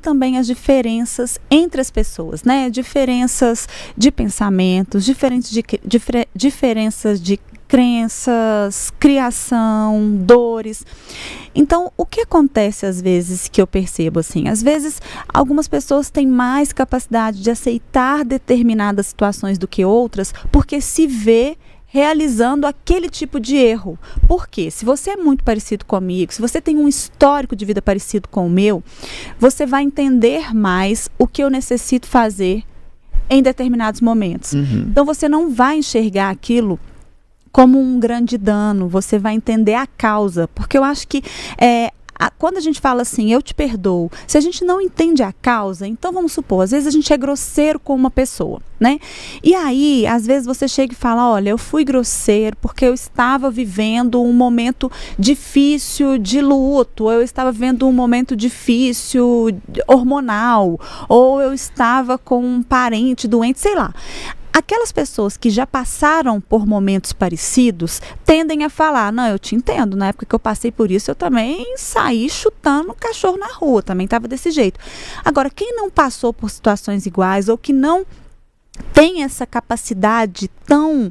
também as diferenças entre as pessoas, né? Diferenças de pensamentos, diferenças de crenças, criação, dores. Então, o que acontece às vezes que eu percebo assim? Às vezes, algumas pessoas têm mais capacidade de aceitar determinadas situações do que outras, porque se vê realizando aquele tipo de erro. Por quê? Se você é muito parecido comigo, se você tem um histórico de vida parecido com o meu, você vai entender mais o que eu necessito fazer em determinados momentos. Então, você não vai enxergar aquilo como um grande dano, você vai entender a causa, porque eu acho que quando a gente fala assim, eu te perdoo, se a gente não entende a causa, então vamos supor, às vezes a gente é grosseiro com uma pessoa, né? E aí, às vezes você chega e fala, olha, eu fui grosseiro porque eu estava vivendo um momento difícil de luto, ou eu estava vivendo um momento difícil hormonal, ou eu estava com um parente doente, sei lá. Aquelas pessoas que já passaram por momentos parecidos tendem a falar, não, eu te entendo, na época que eu passei por isso eu também saí chutando cachorro na rua, também estava desse jeito. Agora, quem não passou por situações iguais ou que não tem essa capacidade tão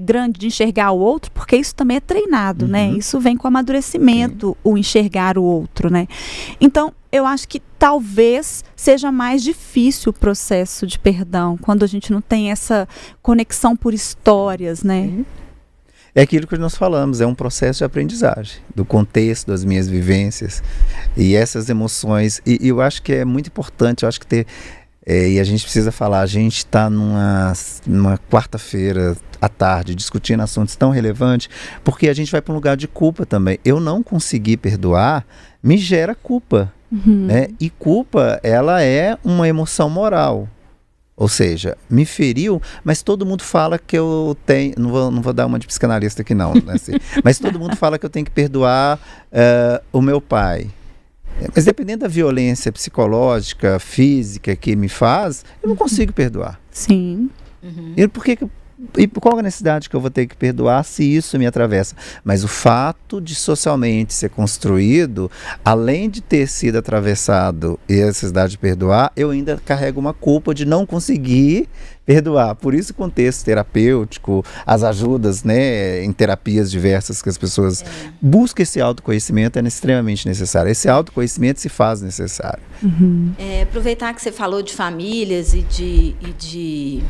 grande de enxergar o outro, porque isso também é treinado, né? Isso vem com amadurecimento, o enxergar o outro, né? Então, eu acho que talvez seja mais difícil o processo de perdão, quando a gente não tem essa conexão por histórias, né? É aquilo que nós falamos, é um processo de aprendizagem, do contexto, das minhas vivências, e essas emoções, e eu acho que é muito importante, eu acho que e a gente precisa falar, a gente está numa quarta-feira à tarde discutindo assuntos tão relevantes, porque a gente vai para um lugar de culpa também. Eu não conseguir perdoar me gera culpa, né? E culpa, ela é uma emoção moral. Ou seja, me feriu, mas todo mundo fala que eu tenho... Não vou dar uma de psicanalista aqui não, né? Mas todo mundo fala que eu tenho que perdoar o meu pai. Mas dependendo da violência psicológica, física que me faz, eu não consigo perdoar. Sim. E qual a necessidade que eu vou ter que perdoar se isso me atravessa? Mas o fato de socialmente ser construído, além de ter sido atravessado e a necessidade de perdoar, eu ainda carrego uma culpa de não conseguir perdoar. Por isso o contexto terapêutico, as ajudas, né, em terapias diversas que as pessoas buscam esse autoconhecimento é extremamente necessário. Esse autoconhecimento se faz necessário. Aproveitar que você falou de famílias e de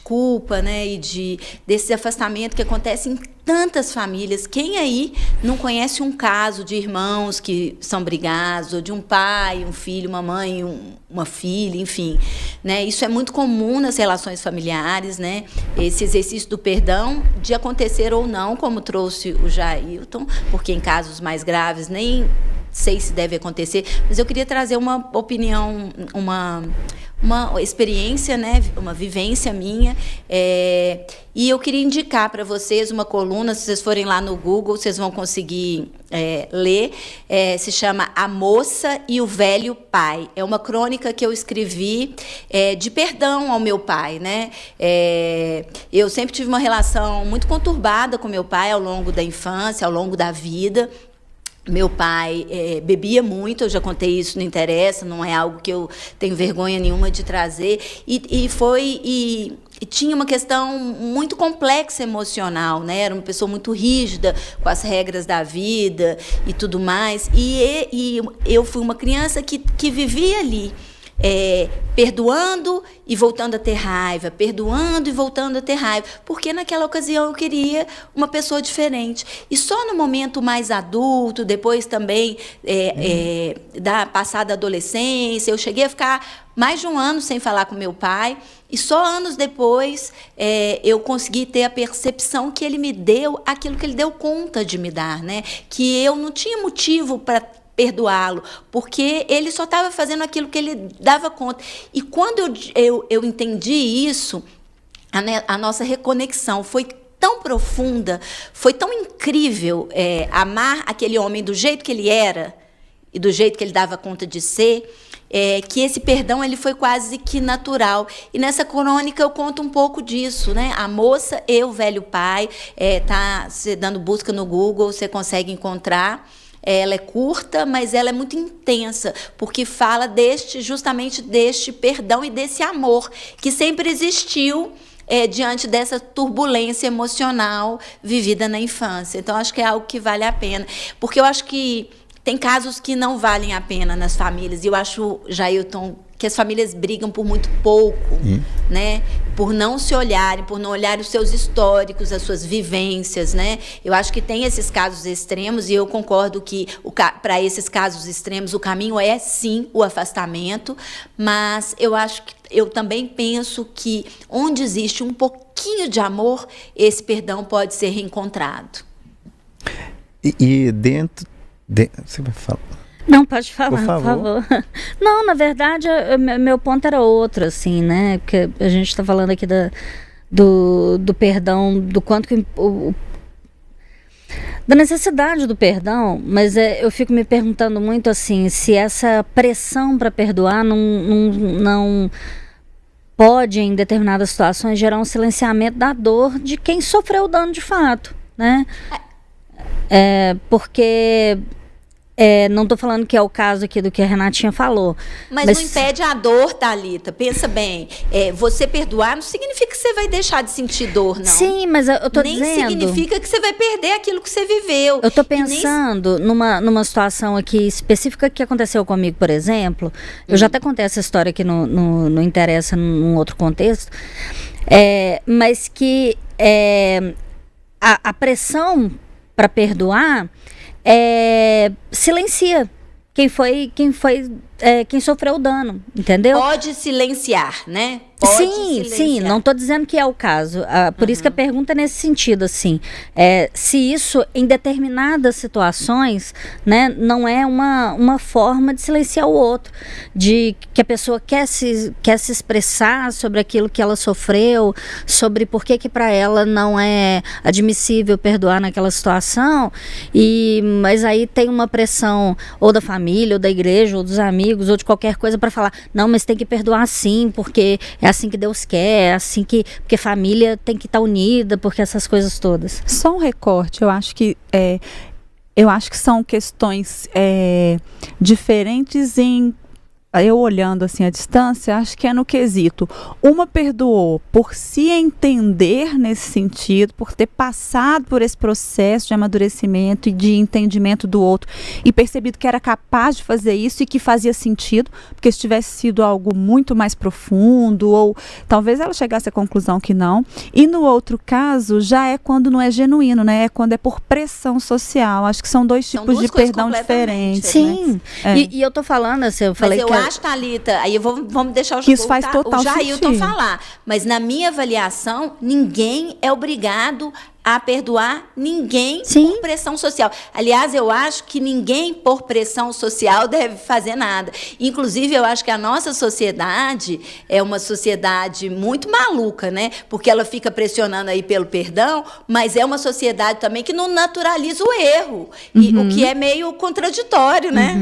culpa, né, e desse afastamento que acontece em tantas famílias. Quem aí não conhece um caso de irmãos que são brigados, ou de um pai, um filho, uma mãe, uma filha, enfim, né? Isso é muito comum nas relações familiares, né? Esse exercício do perdão, de acontecer ou não, como trouxe o Jailton, porque em casos mais graves nem sei se deve acontecer, mas eu queria trazer uma opinião, uma experiência, né, uma vivência minha, e eu queria indicar para vocês uma coluna, se vocês forem lá no Google, vocês vão conseguir ler, se chama A Moça e o Velho Pai. É uma crônica que eu escrevi de perdão ao meu pai, né? Eu sempre tive uma relação muito conturbada com meu pai ao longo da infância, ao longo da vida. Meu pai bebia muito, eu já contei isso, não interessa, não é algo que eu tenho vergonha nenhuma de trazer. E tinha uma questão muito complexa emocional, né? Era uma pessoa muito rígida com as regras da vida e tudo mais. E eu fui uma criança que vivia ali, perdoando e voltando a ter raiva, perdoando e voltando a ter raiva, porque naquela ocasião eu queria uma pessoa diferente. E só no momento mais adulto, depois também da passada adolescência, eu cheguei a ficar mais de um ano sem falar com meu pai, e só anos depois eu consegui ter a percepção que ele me deu aquilo que ele deu conta de me dar, né? Que eu não tinha motivo para perdoá-lo, porque ele só estava fazendo aquilo que ele dava conta. E quando eu entendi isso, a nossa reconexão foi tão profunda, foi tão incrível amar aquele homem do jeito que ele era e do jeito que ele dava conta de ser, que esse perdão ele foi quase que natural. E nessa crônica eu conto um pouco disso, né? A Moça e o Velho Pai, tá, você dando busca no Google, você consegue encontrar. ela é curta, mas ela é muito intensa, porque fala justamente deste perdão e desse amor que sempre existiu diante dessa turbulência emocional vivida na infância. Então, acho que é algo que vale a pena. Porque eu acho que tem casos que não valem a pena nas famílias. E eu acho, Jailton, que as famílias brigam por muito pouco, né? Por não se olharem, por não olharem os seus históricos, as suas vivências, né? Eu acho que tem esses casos extremos e eu concordo que para esses casos extremos o caminho é sim o afastamento, mas eu também penso que onde existe um pouquinho de amor, esse perdão pode ser reencontrado. E dentro você vai falar? Não, pode falar, por favor. Não, na verdade, meu ponto era outro, assim, né? Porque a gente está falando aqui do perdão, do quanto que da necessidade do perdão, mas eu fico me perguntando muito, assim, se essa pressão para perdoar não pode, em determinadas situações, gerar um silenciamento da dor de quem sofreu o dano de fato, né? Porque... não estou falando que é o caso aqui do que a Renatinha falou. Mas não impede a dor, Thalita. Pensa bem, você perdoar não significa que você vai deixar de sentir dor, não. Sim, mas eu estou dizendo... Nem significa que você vai perder aquilo que você viveu. Eu estou pensando numa situação aqui específica que aconteceu comigo, por exemplo. Eu já até contei essa história aqui no Interessa, num outro contexto. Mas que a pressão para perdoar... silencia quem sofreu o dano, entendeu? Pode silenciar, né? Sim, não estou dizendo que é o caso. Por isso que a pergunta é nesse sentido, assim. Se isso, em determinadas situações, né, não é uma forma de silenciar o outro, de que a pessoa quer se expressar sobre aquilo que ela sofreu, sobre por que para ela não é admissível perdoar naquela situação, mas aí tem uma pressão ou da família, ou da igreja, ou dos amigos, ou de qualquer coisa para falar, não, mas tem que perdoar sim, porque é assim que Deus quer, é assim porque família tem que estar unida, porque essas coisas todas. Só um recorte, eu acho que são questões diferentes eu olhando assim à distância, acho que é no quesito. Uma perdoou por se entender nesse sentido, por ter passado por esse processo de amadurecimento e de entendimento do outro e percebido que era capaz de fazer isso e que fazia sentido, porque se tivesse sido algo muito mais profundo, ou talvez ela chegasse à conclusão que não. E no outro caso, já é quando não é genuíno, né? É quando é por pressão social. Acho que são dois tipos de perdão diferentes. Sim, né? E eu tô falando assim, eu falei que... acho, Thalita, aí vamos deixar isso faz total o Jailton falar, mas na minha avaliação, ninguém é obrigado a perdoar ninguém por pressão social. Aliás, eu acho que ninguém por pressão social deve fazer nada. Inclusive, eu acho que a nossa sociedade é uma sociedade muito maluca, né? Porque ela fica pressionando aí pelo perdão, mas é uma sociedade também que não naturaliza o erro, e o que é meio contraditório, né?